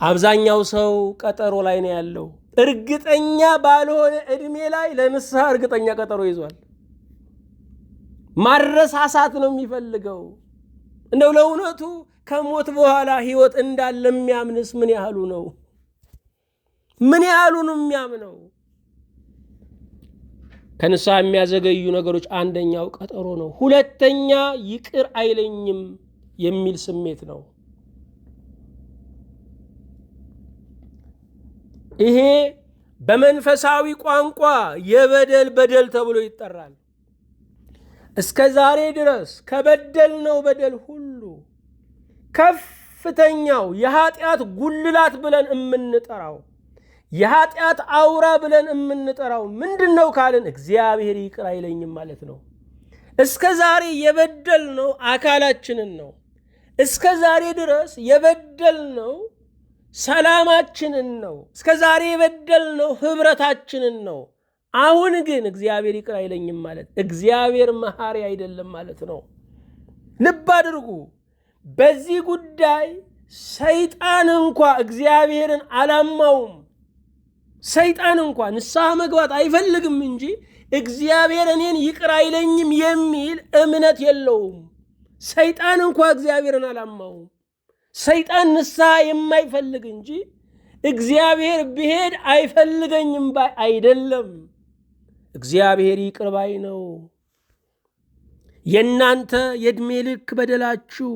አብዛኛው ሰው ቀጠሮ ላይ ነው ያለው። እርግጠኛ ባልሆነ እድሜ ላይ ለንስሐ እርግጠኛ ቀጠሮ ይዟል። ማረሳሳት ነው የሚፈልገው። እንደው ለእውነቱ ከሞት በኋላ ህይወት እንዳለ የሚያምንስ ምን ያህሉ ነው? ምን ያህሉ ነው የሚያምነው? ከንስሐ የሚያዘገዩ ነገሮች አንደኛው ቀጠሮ ነው። ሁለተኛ ይቅር አይለኝም የሚል ስሜት ነው። ይሄ በመንፈሳዊ ቋንቋ የበደል በደል ተብሎ ይጠራል። እስከ ዛሬ ድረስ ከበደልነው በደል ሁሉ ከፍተኛው የኃጢአት ጉልላት ብለን የምንጠራው የኃጢአት አውራ ብለን የምንጠራው ምንድነው ካልን እግዚአብሔር ይቅር አይለኝም ማለት ነው። እስከ ዛሬ የበደልነው አካላችንን ነው። እስከ ዛሬ ድረስ የበደልነው ሰላማችንን ነው። እስከ ዛሬ የበደልነው ህብረታችንን ነው። አሁን ግን እግዚአብሔር ይቅር አይለኝም ማለት እግዚአብሔር መሐሪ አይደለም ማለት ነው። ልብ አድርጉ። በዚህ ጉዳይ ሰይጣን እንኳ እግዚአብሔርን አላማውም። ሰይጣን እንኳ ንስሐ መግባት አይፈልግም እንጂ እግዚአብሔር እኔን ይቅር አይለኝም የሚል እምነት የለውም። ሰይጣን እንኳ እግዚአብሔርን አላማውም። ሰይጣን ንስሐ የማይፈልግ እንጂ እግዚአብሔር ብሄድ አይፈልገኝም ባይ አይደለም። እግዚአብሔር ይቅር ባይ ነው። የእናንተ የዕድሜ ልክ በደላችሁ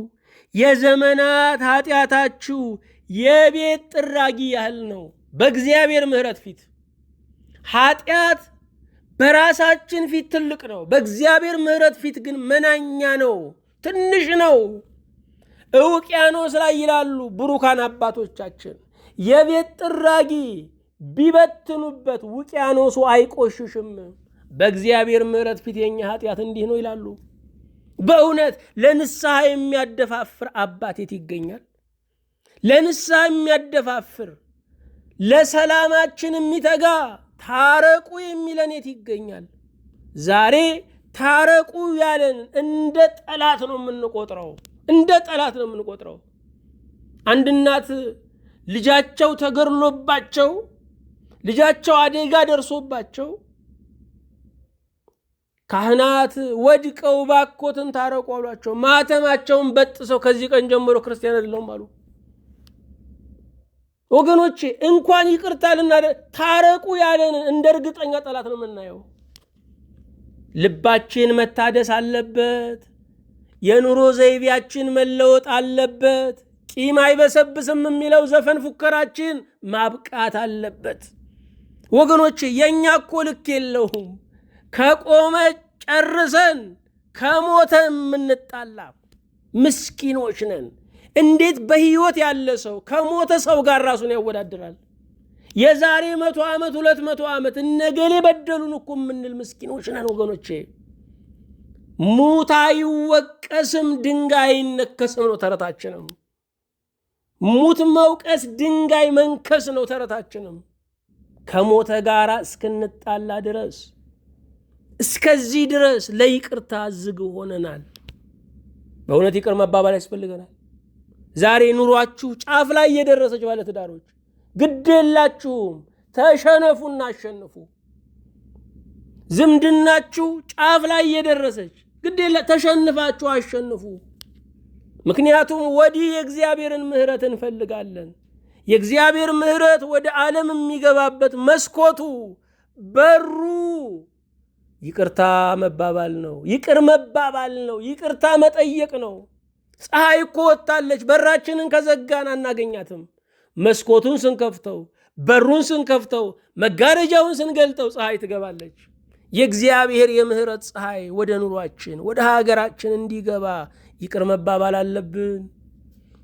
የዘመናት ኃጢአታችሁ የቤት ጥራጊ ያህል ነው በእግዚአብሔር ምሕረት ፊት። ኃጢአት በራሳችን ፊት ትልቅ ነው፣ በእግዚአብሔር ምሕረት ፊት ግን መናኛ ነው፣ ትንሽ ነው። ውቅያኖስ ላይ ይላሉ ብሩካን አባቶቻችን፣ የቤት ጥራጊ ቢበትኑበት ውቅያኖሱ አይቆሽሽም። በእግዚአብሔር ምሕረት ፊት የኛ ኃጢአት እንዲህ ነው ይላሉ። በእውነት ለንስሐ የሚያደፋፍር አባት የት ይገኛል? ለንስሐ የሚያደፋፍር ለሰላማችን የሚተጋ ታረቁ የሚለን የት ይገኛል? ዛሬ ታረቁ ያለን እንደ ጠላት ነው የምንቆጥረው። እንደ ጠላት ነው የምንቆጥረው። አንድ እናት ልጃቸው ተገድሎባቸው ልጃቸው አደጋ ደርሶባቸው ካህናት ወድቀው ባኮትን ታረቁ አሏቸው። ማተማቸውን በጥሰው ከዚህ ቀን ጀምሮ ክርስቲያን አይደለሁም አሉ። ወገኖቼ እንኳን ይቅርታልና ታረቁ ያለን እንደ እርግጠኛ ጠላት ነው የምናየው። ልባችን መታደስ አለበት። የኑሮ ዘይቤያችን መለወጥ አለበት። ቂም አይበሰብስም የሚለው ዘፈን ፉከራችን ማብቃት አለበት። ወገኖቼ የኛ እኮ ልክ የለውም። ከቆመ ጨርሰን ከሞተ የምንጣላ ምስኪኖች ነን። እንዴት በህይወት ያለ ሰው ከሞተ ሰው ጋር ራሱን ያወዳድራል? የዛሬ 100 ዓመት 200 ዓመት እነገሌ በደሉን እኮ የምንል ምስኪኖች ነን ወገኖቼ። ሙት አይወቀስም ድንጋይ አይነከስም ነው ተረታችንም። ሙት መውቀስ ድንጋይ መንከስ ነው ተረታችንም። ከሞተ ጋራ እስክንጣላ ድረስ እስከዚህ ድረስ ለይቅርታ ዝግ ሆነናል። በእውነት ይቅር መባባል ያስፈልገናል። ዛሬ ኑሯችሁ ጫፍ ላይ የደረሰች ባለ ትዳሮች ግዴላችሁም፣ ተሸነፉና አሸንፉ። ዝምድናችሁ ጫፍ ላይ የደረሰች ግዴላ ተሸንፋችሁ አሸንፉ። ምክንያቱም ወዲህ የእግዚአብሔርን ምሕረት እንፈልጋለን። የእግዚአብሔር ምሕረት ወደ ዓለም የሚገባበት መስኮቱ በሩ ይቅርታ መባባል ነው። ይቅር መባባል ነው። ይቅርታ መጠየቅ ነው። ፀሐይ እኮ ወጣለች። በራችንን ከዘጋን አናገኛትም። መስኮቱን ስንከፍተው፣ በሩን ስንከፍተው፣ መጋረጃውን ስንገልጠው ፀሐይ ትገባለች። የእግዚአብሔር የምሕረት ፀሐይ ወደ ኑሯችን ወደ ሀገራችን እንዲገባ ይቅር መባባል አለብን።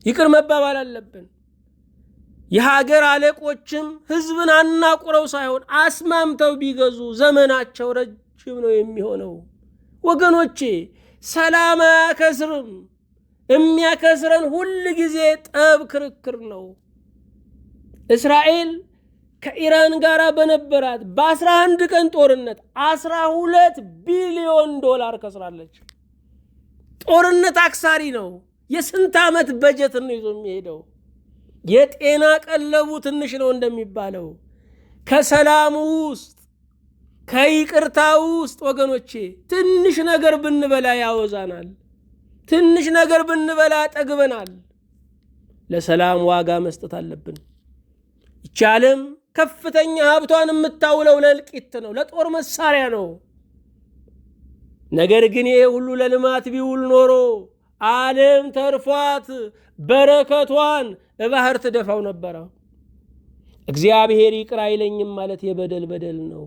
ይቅር መባባል አለብን። የሀገር አለቆችም ሕዝብን አናቁረው ሳይሆን አስማምተው ቢገዙ ዘመናቸው ረጅም ነው የሚሆነው። ወገኖቼ ሰላም አያከስርም። የሚያከስረን ሁል ጊዜ ጠብ፣ ክርክር ነው። እስራኤል ከኢራን ጋር በነበራት በ11 ቀን ጦርነት 12 ቢሊዮን ዶላር ከስራለች። ጦርነት አክሳሪ ነው። የስንት ዓመት በጀት ነው ይዞ የሚሄደው። የጤና ቀለቡ ትንሽ ነው እንደሚባለው ከሰላሙ ውስጥ ከይቅርታ ውስጥ ወገኖቼ ትንሽ ነገር ብንበላ ያወዛናል። ትንሽ ነገር ብንበላ ጠግበናል። ለሰላም ዋጋ መስጠት አለብን። ይቺ ዓለም ከፍተኛ ሀብቷን የምታውለው ለእልቂት ነው፣ ለጦር መሳሪያ ነው። ነገር ግን ይሄ ሁሉ ለልማት ቢውል ኖሮ ዓለም ተርፏት በረከቷን ባህር ትደፋው ነበረ። እግዚአብሔር ይቅር አይለኝም ማለት የበደል በደል ነው።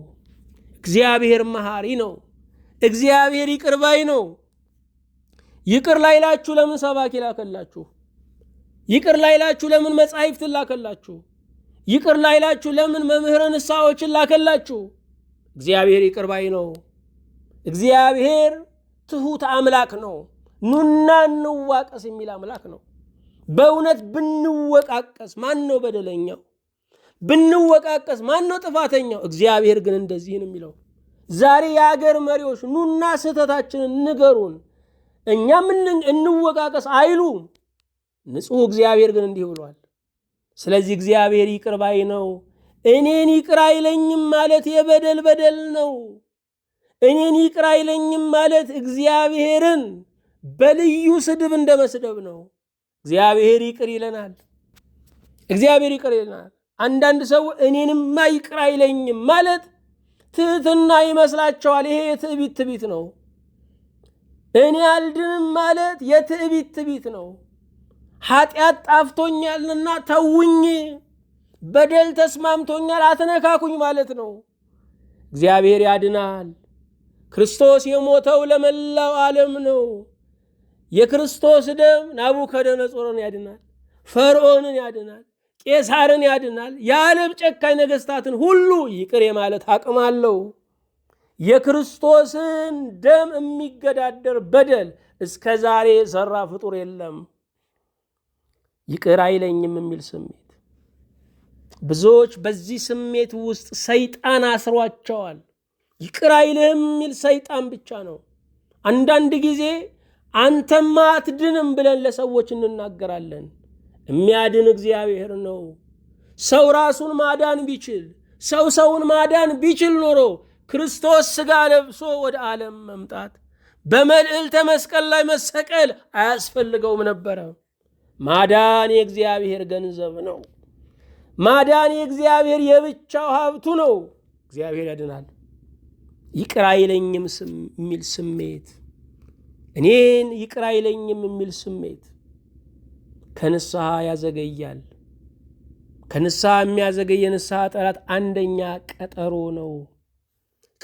እግዚአብሔር መሐሪ ነው። እግዚአብሔር ይቅር ባይ ነው። ይቅር ላይላችሁ ለምን ሰባኪ ላከላችሁ? ይቅር ላይላችሁ ለምን መጻሕፍት ላከላችሁ? ይቅር ላይላችሁ ለምን መምህረ ንስሐዎችን ላከላችሁ? እግዚአብሔር ይቅር ባይ ነው። እግዚአብሔር ትሁት አምላክ ነው። ኑና እንዋቀስ የሚል አምላክ ነው። በእውነት ብንወቃቀስ ማን ነው በደለኛው? ብንወቃቀስ ማን ነው ጥፋተኛው? እግዚአብሔር ግን እንደዚህ ነው የሚለው። ዛሬ የአገር መሪዎች ኑና ስህተታችንን ንገሩን፣ እኛም እንወቃቀስ አይሉም። ንጹሕ እግዚአብሔር ግን እንዲህ ብሏል። ስለዚህ እግዚአብሔር ይቅር ባይ ነው። እኔን ይቅር አይለኝም ማለት የበደል በደል ነው። እኔን ይቅር አይለኝም ማለት እግዚአብሔርን በልዩ ስድብ እንደ መስደብ ነው። እግዚአብሔር ይቅር ይለናል። እግዚአብሔር ይቅር ይለናል። አንዳንድ ሰው እኔንማ ይቅር አይለኝም ማለት ትህትና ይመስላቸዋል። ይሄ የትዕቢት ትዕቢት ነው። እኔ አልድንም ማለት የትዕቢት ትዕቢት ነው። ኃጢአት ጣፍቶኛልና ተውኝ፣ በደል ተስማምቶኛል አትነካኩኝ ማለት ነው። እግዚአብሔር ያድናል። ክርስቶስ የሞተው ለመላው ዓለም ነው። የክርስቶስ ደም ናቡከደነጾርን ያድናል፣ ፈርዖንን ያድናል፣ ቄሳርን ያድናል። የዓለም ጨካኝ ነገሥታትን ሁሉ ይቅር የማለት አቅም አለው። የክርስቶስን ደም የሚገዳደር በደል እስከ ዛሬ የሰራ ፍጡር የለም። ይቅር አይለኝም የሚል ስሜት ብዙዎች በዚህ ስሜት ውስጥ ሰይጣን አስሯቸዋል። ይቅር አይልህም የሚል ሰይጣን ብቻ ነው። አንዳንድ ጊዜ አንተማ አትድንም ብለን ለሰዎች እንናገራለን። የሚያድን እግዚአብሔር ነው። ሰው ራሱን ማዳን ቢችል፣ ሰው ሰውን ማዳን ቢችል ኖሮ ክርስቶስ ሥጋ ለብሶ ወደ ዓለም መምጣት በመልዕልተ መስቀል ላይ መሰቀል አያስፈልገውም ነበረ። ማዳን የእግዚአብሔር ገንዘብ ነው። ማዳን የእግዚአብሔር የብቻው ሀብቱ ነው። እግዚአብሔር ያድናል። ይቅር አይለኝም የሚል ስሜት፣ እኔን ይቅር አይለኝም የሚል ስሜት ከንስሐ ያዘገያል። ከንስሐ የሚያዘገይ የንስሐ ጠላት አንደኛ ቀጠሮ ነው።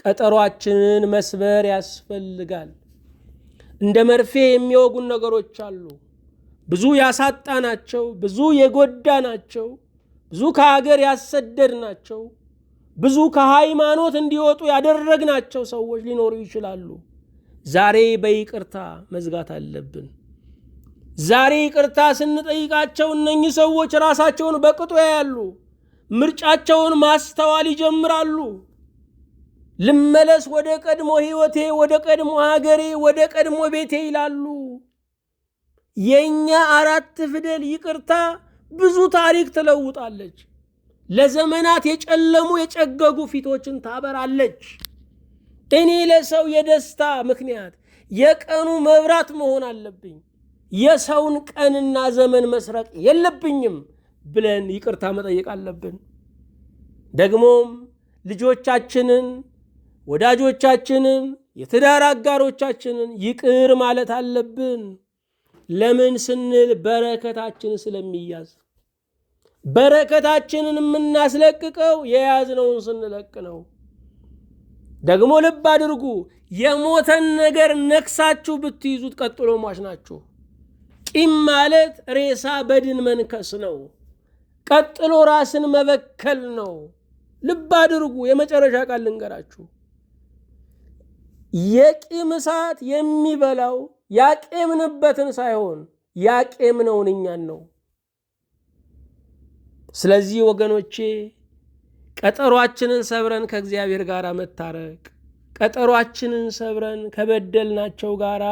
ቀጠሯችንን መስበር ያስፈልጋል። እንደ መርፌ የሚወጉን ነገሮች አሉ። ብዙ ያሳጣናቸው፣ ብዙ የጎዳናቸው፣ ብዙ ከሀገር ያሰደድናቸው፣ ብዙ ከሃይማኖት እንዲወጡ ያደረግናቸው ሰዎች ሊኖሩ ይችላሉ። ዛሬ በይቅርታ መዝጋት አለብን። ዛሬ ይቅርታ ስንጠይቃቸው እነኚህ ሰዎች ራሳቸውን በቅጡ ያያሉ። ምርጫቸውን ማስተዋል ይጀምራሉ። ልመለስ ወደ ቀድሞ ሕይወቴ፣ ወደ ቀድሞ ሀገሬ፣ ወደ ቀድሞ ቤቴ ይላሉ። የኛ 4 ፊደል ይቅርታ ብዙ ታሪክ ትለውጣለች። ለዘመናት የጨለሙ የጨገጉ ፊቶችን ታበራለች። እኔ ለሰው የደስታ ምክንያት የቀኑ መብራት መሆን አለብኝ፣ የሰውን ቀንና ዘመን መስረቅ የለብኝም ብለን ይቅርታ መጠየቅ አለብን። ደግሞም ልጆቻችንን፣ ወዳጆቻችንን፣ የትዳር አጋሮቻችንን ይቅር ማለት አለብን። ለምን ስንል በረከታችን ስለሚያዝ። በረከታችንን የምናስለቅቀው የያዝነውን ስንለቅ ነው። ደግሞ ልብ አድርጉ፣ የሞተን ነገር ነክሳችሁ ብትይዙት ቀጥሎ ሟች ናችሁ። ቂም ማለት ሬሳ በድን መንከስ ነው። ቀጥሎ ራስን መበከል ነው። ልብ አድርጉ፣ የመጨረሻ ቃል ልንገራችሁ። የቂም እሳት የሚበላው ያቄምንበትን ሳይሆን ያቄምነውን እኛን ነው። ስለዚህ ወገኖቼ ቀጠሯችንን ሰብረን ከእግዚአብሔር ጋር መታረቅ፣ ቀጠሯችንን ሰብረን ከበደልናቸው ጋር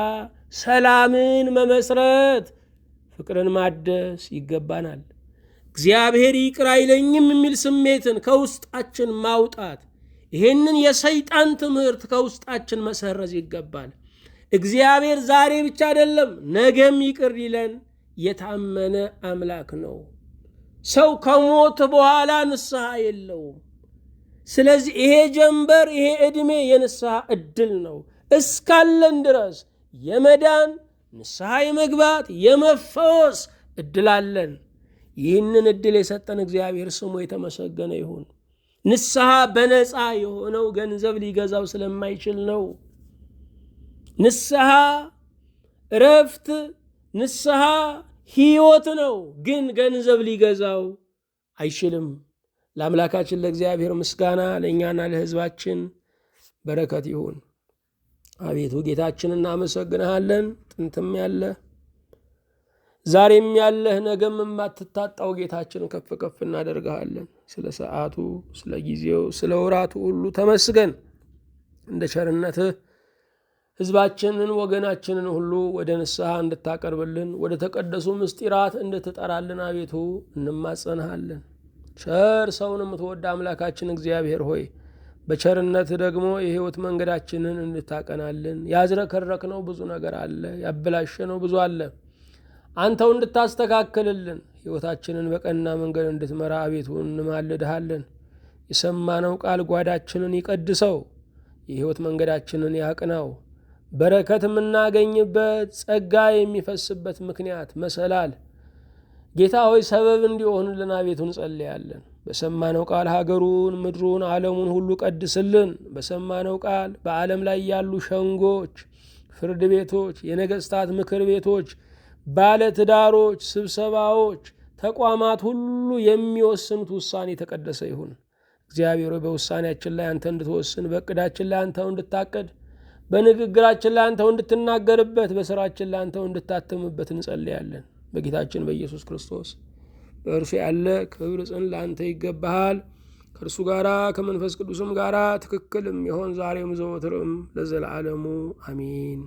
ሰላምን መመስረት፣ ፍቅርን ማደስ ይገባናል። እግዚአብሔር ይቅር አይለኝም የሚል ስሜትን ከውስጣችን ማውጣት፣ ይህንን የሰይጣን ትምህርት ከውስጣችን መሰረዝ ይገባል። እግዚአብሔር ዛሬ ብቻ አይደለም ነገም ይቅር ሊለን የታመነ አምላክ ነው። ሰው ከሞት በኋላ ንስሐ የለውም። ስለዚህ ይሄ ጀንበር፣ ይሄ ዕድሜ የንስሐ ዕድል ነው። እስካለን ድረስ የመዳን ንስሐ የመግባት የመፈወስ ዕድል አለን። ይህንን ዕድል የሰጠን እግዚአብሔር ስሙ የተመሰገነ ይሁን። ንስሐ በነፃ የሆነው ገንዘብ ሊገዛው ስለማይችል ነው። ንስሐ እረፍት፣ ንስሐ ሕይወት ነው፣ ግን ገንዘብ ሊገዛው አይችልም። ለአምላካችን ለእግዚአብሔር ምስጋና፣ ለእኛና ለሕዝባችን በረከት ይሁን። አቤቱ ጌታችን እናመሰግንሃለን። ጥንትም ያለህ ዛሬም ያለህ ነገም የማትታጣው ጌታችን ከፍ ከፍ እናደርግሃለን። ስለ ሰዓቱ፣ ስለ ጊዜው፣ ስለ ወራቱ ሁሉ ተመስገን። እንደ ቸርነትህ ሕዝባችንን ወገናችንን ሁሉ ወደ ንስሐ እንድታቀርብልን፣ ወደ ተቀደሱ ምስጢራት እንድትጠራልን አቤቱ እንማጸንሃለን። ቸር ሰውን የምትወድ አምላካችን እግዚአብሔር ሆይ በቸርነት ደግሞ የሕይወት መንገዳችንን እንድታቀናልን። ያዝረከረክነው ብዙ ነገር አለ፣ ያበላሸነው ብዙ አለ። አንተው እንድታስተካክልልን፣ ሕይወታችንን በቀና መንገድ እንድትመራ አቤቱ እንማልድሃለን። የሰማነው ቃል ጓዳችንን ይቀድሰው፣ የሕይወት መንገዳችንን ያቅናው። በረከት የምናገኝበት ጸጋ የሚፈስበት ምክንያት መሰላል ጌታ ሆይ ሰበብ እንዲሆንልን አቤቱ እንጸልያለን። በሰማነው ቃል ሀገሩን፣ ምድሩን፣ ዓለሙን ሁሉ ቀድስልን። በሰማነው ቃል በዓለም ላይ ያሉ ሸንጎች፣ ፍርድ ቤቶች፣ የነገሥታት ምክር ቤቶች፣ ባለትዳሮች፣ ስብሰባዎች፣ ተቋማት ሁሉ የሚወስኑት ውሳኔ የተቀደሰ ይሁን። እግዚአብሔር ሆይ በውሳኔያችን ላይ አንተ እንድትወስን፣ በእቅዳችን ላይ አንተው እንድታቀድ፣ በንግግራችን ላይ አንተው እንድትናገርበት፣ በሥራችን ላይ አንተው እንድታትምበት እንጸልያለን። በጌታችን በኢየሱስ ክርስቶስ በእርሱ ያለ ክብር ጽን ለአንተ ይገባሃል። ከእርሱ ጋራ ከመንፈስ ቅዱስም ጋራ ትክክልም ይሆን ዛሬም ዘወትርም ለዘላለሙ አሚን።